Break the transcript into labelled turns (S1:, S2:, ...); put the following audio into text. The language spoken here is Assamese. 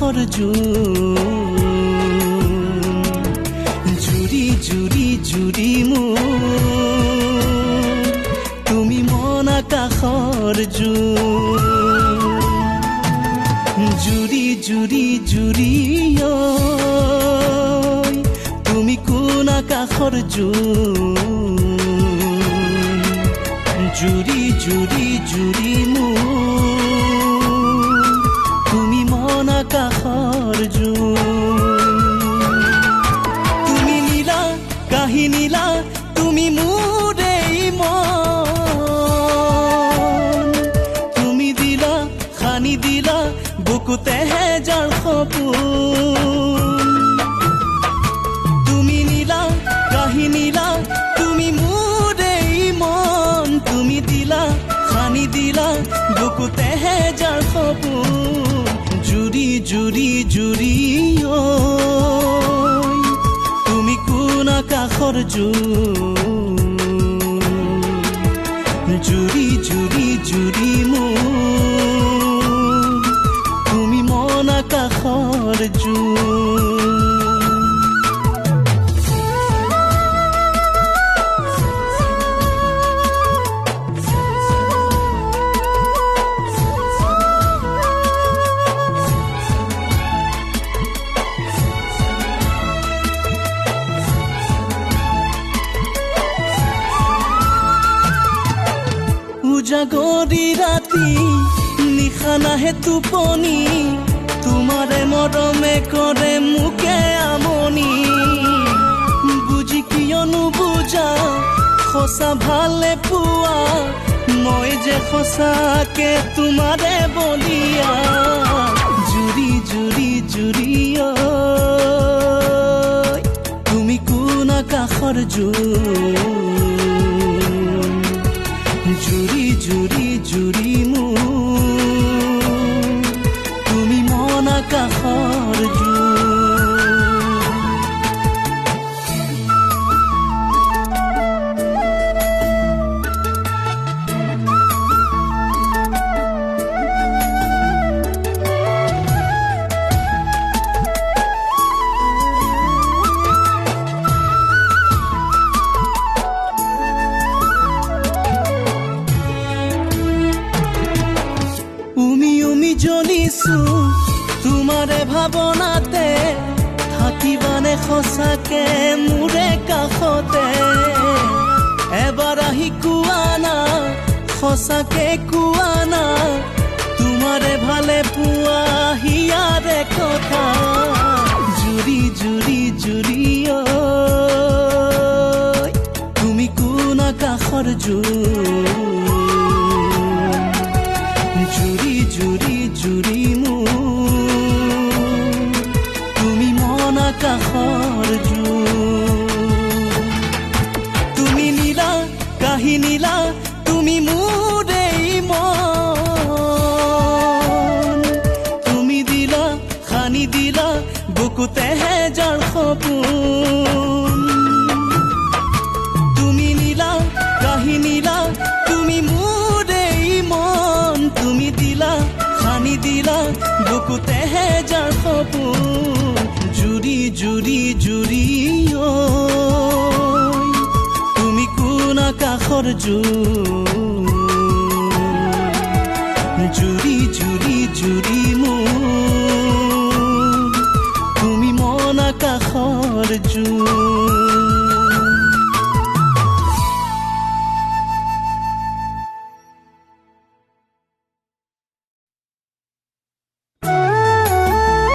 S1: আকাশৰ জুৰি জুৰি জুৰি মোৰ তুমি মন আকাশৰ জুৰি জুৰি জুৰি তুমি কোন আকাশৰ জুৰি জুৰি জুৰি মোৰ তুমি মন আকাশৰ তুমি নীলা কাহি নীলা তুমি মোৰ এই মন তুমি দিলা খানি দিলা বুকুতে হেজাৰ সপোন তুমি নীলা কাহি নীলা তুমি মোৰ এই মন তুমি দিলা খানি দিলা বুকুতে হেজাৰ সপোন জুৰি জুৰি জুৰি তুমি কোন আকাশৰ জুৰি জুৰি জুৰি মোৰ তুমি মন আকাশৰ উজাগৰি ৰাতি নিশা নাহে টোপনি তোমাৰে মৰমে কৰে মোকে আমনি বুজি কিয় নুবুজা সঁচা ভালে পোৱা মই যে সঁচাকে তোমাৰে বলিয়া জুৰি জুৰি জুৰি তুমি কোন আকাশৰ জুৰি জুৰি জুৰি মোৰ তুমি মন আকাশৰ জ্বলিছো তোমাৰে ভাৱনাতে থাকিবানে সঁচাকে মোৰে কাষতে এবাৰ আহি কোৱা না সঁচাকে কোৱা না তোমাৰে ভালে পোৱা হিয়াৰে কথা জুৰি জুৰি জুৰি তুমি কোন আকাশৰ জুৰি জুৰি জুৰি মোৰ তুমি মন আকাশৰ তুমি নীলা কাহি নীলা তুমি মোৰ এই মন তুমি দিলা খানি দিলা বুকুতে হেজাৰ সপোন তুমি নীলা কাহি নীলা তুমি মোৰ এই মন তুমি দিলা খানি দিলা বুকুতে হেজাৰ সপোন জুৰি জুৰি জুৰি তুমি কোন আকাশৰ জুৰি জুৰি জুৰি মোৰ তুমি মন আকাশৰ